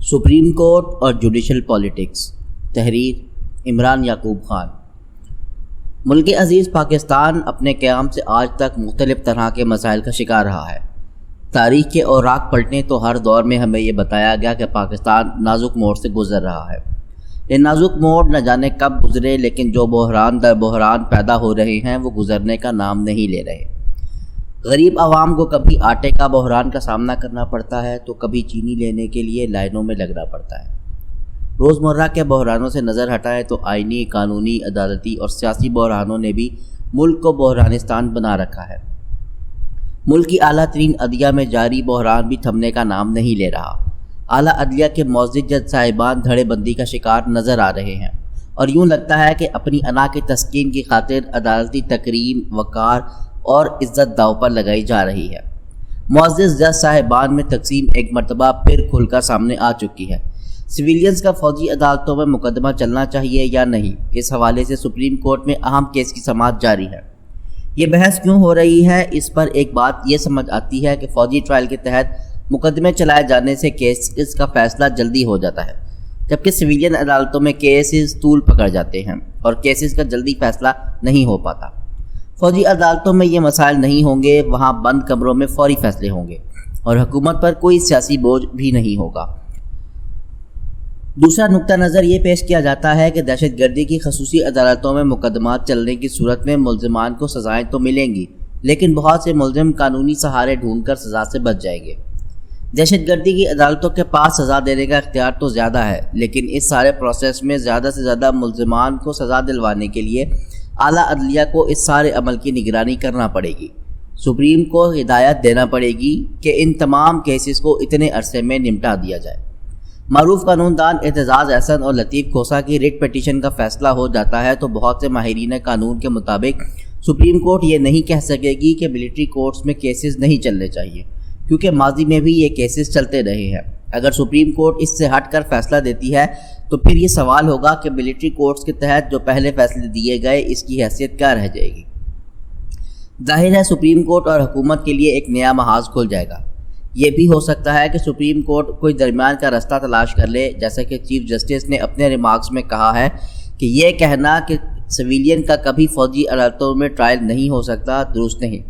Supreme court اور judicial politics. تحریر عمران یعقوب خان۔ ملک عزیز پاکستان اپنے قیام سے آج تک مختلف طرح کے مسائل کا شکار رہا ہے۔ تاریخ کے اوراق پلٹیں تو ہر دور میں ہمیں یہ بتایا گیا کہ پاکستان نازک موڑ سے گزر رہا ہے۔ یہ نازک موڑ نہ جانے کب گزرے، لیکن جو بحران در بحران پیدا ہو رہے ہیں وہ گزرنے کا نام نہیں لے رہے۔ غریب عوام کو کبھی آٹے کا بحران کا سامنا کرنا پڑتا ہے تو کبھی چینی لینے کے لیے لائنوں میں لگنا پڑتا ہے۔ روزمرہ کے بحرانوں سے نظر ہٹائیں تو آئینی، قانونی، عدالتی اور سیاسی بحرانوں نے بھی ملک کو بحرانستان بنا رکھا ہے۔ ملک کی اعلیٰ ترین عدلیہ میں جاری بحران بھی تھمنے کا نام نہیں لے رہا۔ اعلیٰ عدلیہ کے معزز جج صاحبان دھڑے بندی کا شکار نظر آ رہے ہیں اور یوں لگتا ہے کہ اپنی انا کی تسکین کی خاطر عدالتی تکریم، وقار اور عزت داؤ پر لگائی جا رہی ہے۔ معزز جج صاحبان میں تقسیم ایک مرتبہ پھر کھل کر سامنے آ چکی ہے۔ سویلینز کا فوجی عدالتوں میں مقدمہ چلنا چاہیے یا نہیں، اس حوالے سے سپریم کورٹ میں اہم کیس کی سماعت جاری ہے۔ یہ بحث کیوں ہو رہی ہے؟ اس پر ایک بات یہ سمجھ آتی ہے کہ فوجی ٹرائل کے تحت مقدمے چلائے جانے سے کیسز کا فیصلہ جلدی ہو جاتا ہے، جبکہ سویلین عدالتوں میں کیسز طول پکڑ جاتے ہیں اور کیسز کا جلدی فیصلہ نہیں ہو پاتا۔ فوجی عدالتوں میں یہ مسائل نہیں ہوں گے، وہاں بند کمروں میں فوری فیصلے ہوں گے اور حکومت پر کوئی سیاسی بوجھ بھی نہیں ہوگا۔ دوسرا نقطہ نظر یہ پیش کیا جاتا ہے کہ دہشت گردی کی خصوصی عدالتوں میں مقدمات چلنے کی صورت میں ملزمان کو سزائیں تو ملیں گی، لیکن بہت سے ملزم قانونی سہارے ڈھونڈ کر سزا سے بچ جائیں گے۔ دہشت گردی کی عدالتوں کے پاس سزا دینے کا اختیار تو زیادہ ہے، لیکن اس سارے پروسیس میں زیادہ سے زیادہ ملزمان کو سزا دلوانے کے لیے اعلیٰ عدلیہ کو اس سارے عمل کی نگرانی کرنا پڑے گی۔ سپریم کو ہدایت دینا پڑے گی کہ ان تمام کیسز کو اتنے عرصے میں نمٹا دیا جائے۔ معروف قانون دان اعتزاز احسن اور لطیف کھوسہ کی ریٹ پٹیشن کا فیصلہ ہو جاتا ہے تو بہت سے ماہرین قانون کے مطابق سپریم کورٹ یہ نہیں کہہ سکے گی کہ ملٹری کورٹس میں کیسز نہیں چلنے چاہیے، کیونکہ ماضی میں بھی یہ کیسز چلتے رہے ہیں۔ اگر سپریم کورٹ اس سے ہٹ کر فیصلہ دیتی ہے تو پھر یہ سوال ہوگا کہ ملٹری کورٹس کے تحت جو پہلے فیصلے دیے گئے اس کی حیثیت کیا رہ جائے گی۔ ظاہر ہے سپریم کورٹ اور حکومت کے لیے ایک نیا محاذ کھل جائے گا۔ یہ بھی ہو سکتا ہے کہ سپریم کورٹ کوئی درمیان کا رستہ تلاش کر لے، جیسا کہ چیف جسٹس نے اپنے ریمارکس میں کہا ہے کہ یہ کہنا کہ سویلین کا کبھی فوجی عدالتوں میں ٹرائل نہیں ہو سکتا درست نہیں۔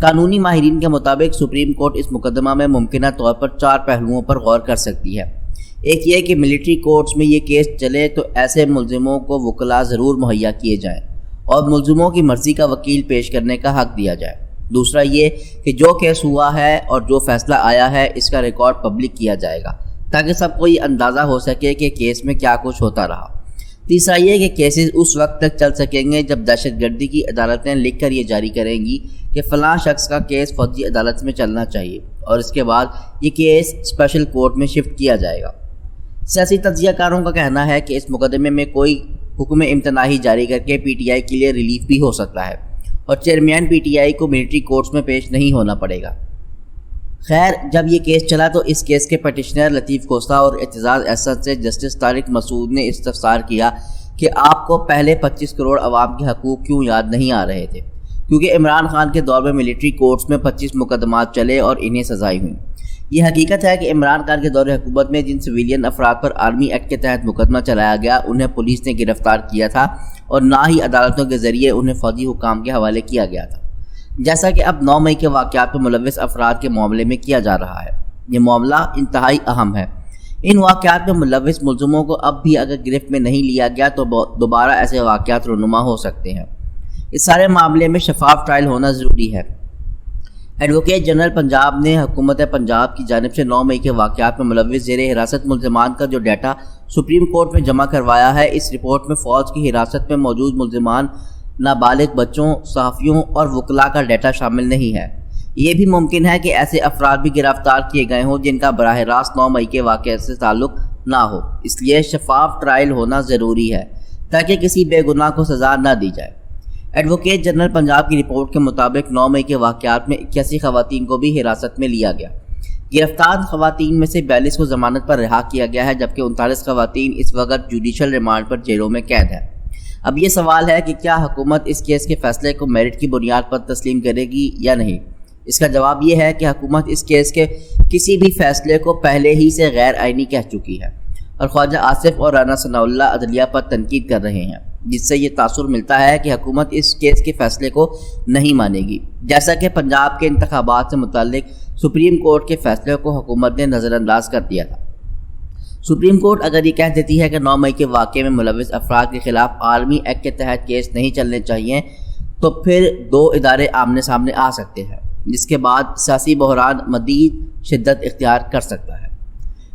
قانونی ماہرین کے مطابق سپریم کورٹ اس مقدمہ میں ممکنہ طور پر 4 پہلوؤں پر غور کر سکتی ہے۔ ایک یہ کہ ملٹری کورٹس میں یہ کیس چلے تو ایسے ملزموں کو وکلاء ضرور مہیا کیے جائیں اور ملزموں کی مرضی کا وکیل پیش کرنے کا حق دیا جائے۔ دوسرا یہ کہ جو کیس ہوا ہے اور جو فیصلہ آیا ہے اس کا ریکارڈ پبلک کیا جائے گا تاکہ سب کو یہ اندازہ ہو سکے کہ کیس میں کیا کچھ ہوتا رہا۔ تیسرا یہ کہ کیسز اس وقت تک چل سکیں گے جب دہشت گردی کی عدالتیں لکھ کر یہ جاری کریں گی کہ فلاں شخص کا کیس فوجی عدالت میں چلنا چاہیے، اور اس کے بعد یہ کیس اسپیشل کورٹ میں شفٹ کیا جائے گا۔ سیاسی تجزیہ کاروں کا کہنا ہے کہ اس مقدمے میں کوئی حکم امتناعی جاری کر کے پی ٹی آئی کے لیے ریلیف بھی ہو سکتا ہے اور چیئرمین پی ٹی آئی کو ملٹری کورٹس میں پیش نہیں ہونا پڑے گا۔ خیر، جب یہ کیس چلا تو اس کیس کے پٹیشنر لطیف کھوسہ اور اعتزاز احسن سے جسٹس طارق مسعود نے استفسار کیا کہ آپ کو پہلے 25 کروڑ عوام کے حقوق کیوں یاد نہیں آ رہے تھے، کیونکہ عمران خان کے دور میں ملٹری کورٹس میں 25 مقدمات چلے اور انہیں سزائیں ہوئیں۔ یہ حقیقت ہے کہ عمران خان کے دور حکومت میں جن سویلین افراد پر آرمی ایکٹ کے تحت مقدمہ چلایا گیا انہیں پولیس نے گرفتار کیا تھا اور نہ ہی عدالتوں کے ذریعے انہیں فوجی حکام کے حوالے کیا گیا تھا، جیسا کہ اب 9 مئی کے واقعات میں ملوث افراد کے معاملے میں کیا جا رہا ہے۔ یہ معاملہ انتہائی اہم ہے۔ ان واقعات میں ملوث ملزموں کو اب بھی اگر گرفت میں نہیں لیا گیا تو دوبارہ ایسے واقعات رونما ہو سکتے ہیں۔ اس سارے معاملے میں شفاف ٹرائل ہونا ضروری ہے۔ ایڈوکیٹ جنرل پنجاب نے حکومت پنجاب کی جانب سے 9 مئی کے واقعات میں ملوث زیر حراست ملزمان کا جو ڈیٹا سپریم کورٹ میں جمع کروایا ہے، اس رپورٹ میں فوج کی حراست میں موجود ملزمان، نابالغ بچوں، صحافیوں اور وکلاء کا ڈیٹا شامل نہیں ہے۔ یہ بھی ممکن ہے کہ ایسے افراد بھی گرفتار کیے گئے ہوں جن کا براہ راست 9 مئی کے واقعے سے تعلق نہ ہو۔ اس لیے شفاف ٹرائل ہونا ضروری ہے تاکہ کسی بے گناہ کو سزا نہ دی جائے۔ ایڈوکیٹ جنرل پنجاب کی رپورٹ کے مطابق 9 مئی کے واقعات میں 81 خواتین کو بھی حراست میں لیا گیا۔ گرفتار خواتین میں سے 42 کو ضمانت پر رہا کیا گیا ہے، جبکہ 39 خواتین اس وقت جوڈیشل ریمانڈ پر جیلوں میں قید ہیں۔ اب یہ سوال ہے کہ کیا حکومت اس کیس کے فیصلے کو میرٹ کی بنیاد پر تسلیم کرے گی یا نہیں۔ اس کا جواب یہ ہے کہ حکومت اس کیس کے کسی بھی فیصلے کو پہلے ہی سے غیر آئینی کہہ چکی ہے اور خواجہ آصف اور رانا ثناء اللہ عدلیہ پر تنقید کر رہے ہیں، جس سے یہ تاثر ملتا ہے کہ حکومت اس کیس کے فیصلے کو نہیں مانے گی، جیسا کہ پنجاب کے انتخابات سے متعلق سپریم کورٹ کے فیصلے کو حکومت نے نظر انداز کر دیا تھا۔ سپریم کورٹ اگر یہ کہہ دیتی ہے کہ 9 مئی کے واقعے میں ملوث افراد کے خلاف عالمی ایکٹ کے تحت کیس نہیں چلنے چاہیے، تو پھر 2 ادارے آمنے سامنے آ سکتے ہیں، جس کے بعد سیاسی بحران مزید شدت اختیار کر سکتا ہے۔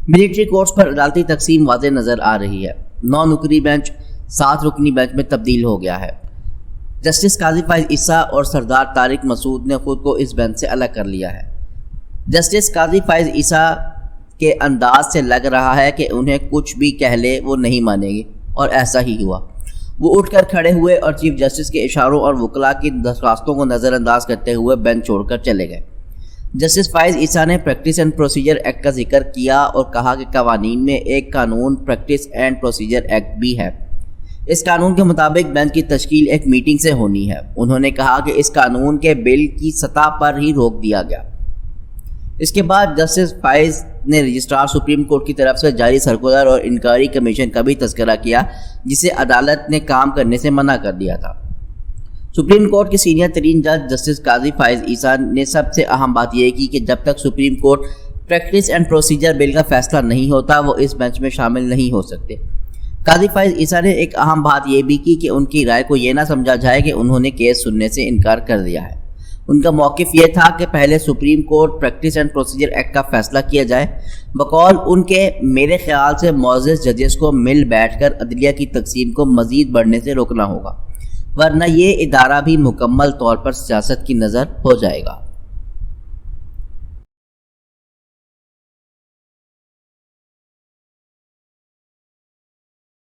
ملٹری کورٹس پر عدالتی تقسیم واضح نظر آ رہی ہے۔ 9 نکری بینچ 7 رکنی بینچ میں تبدیل ہو گیا ہے۔ جسٹس قاضی فائز عیسیٰ اور سردار طارق مسعود نے خود کو اس بینچ سے الگ کر لیا ہے۔ جسٹس قاضی فائز عیسیٰ کے انداز سے لگ رہا ہے کہ انہیں کچھ بھی کہہ لے وہ نہیں مانیں گے، اور ایسا ہی ہوا۔ وہ اٹھ کر کھڑے ہوئے اور چیف جسٹس کے اشاروں اور وکلاء کی درخواستوں کو نظر انداز کرتے ہوئے بینچ چھوڑ کر چلے گئے۔ جسٹس فائز عیسیٰ نے پریکٹس اینڈ پروسیجر ایکٹ کا ذکر کیا اور کہا کہ قوانین میں ایک قانون پریکٹس اینڈ پروسیجر ایکٹ بھی ہے۔ اس قانون کے مطابق بینچ کی تشکیل ایک میٹنگ سے ہونی ہے۔ انہوں نے کہا کہ اس قانون کے بل کی سطح پر ہی روک دیا گیا۔ اس کے بعد جسٹس فائز نے رجسٹرار سپریم کورٹ کی طرف سے جاری سرکولر اور انکوائری کمیشن کا بھی تذکرہ کیا، جسے عدالت نے کام کرنے سے منع کر دیا تھا۔ سپریم کورٹ کے سینئر ترین جج جسٹس قاضی فائز عیسیٰ نے سب سے اہم بات یہ کی کہ جب تک Supreme Court practice and procedure bill کا فیصلہ نہیں ہوتا وہ اس بینچ میں شامل نہیں ہو سکتے۔ قاضی فائز عیسیٰ نے ایک اہم بات یہ بھی کی کہ ان کی رائے کو یہ نہ سمجھا جائے کہ انہوں نے کیس سننے سے انکار کر دیا ہے۔ ان کا موقف یہ تھا کہ پہلے supreme Court practice and procedure act کا فیصلہ کیا جائے۔ بقول ان کے میرے خیال سے معزز ججز کو مل بیٹھ کر عدلیہ کی تقسیم کو مزید بڑھنے سے روکنا ہوگا، ورنہ یہ ادارہ بھی مکمل طور پر سیاست کی نظر ہو جائے گا۔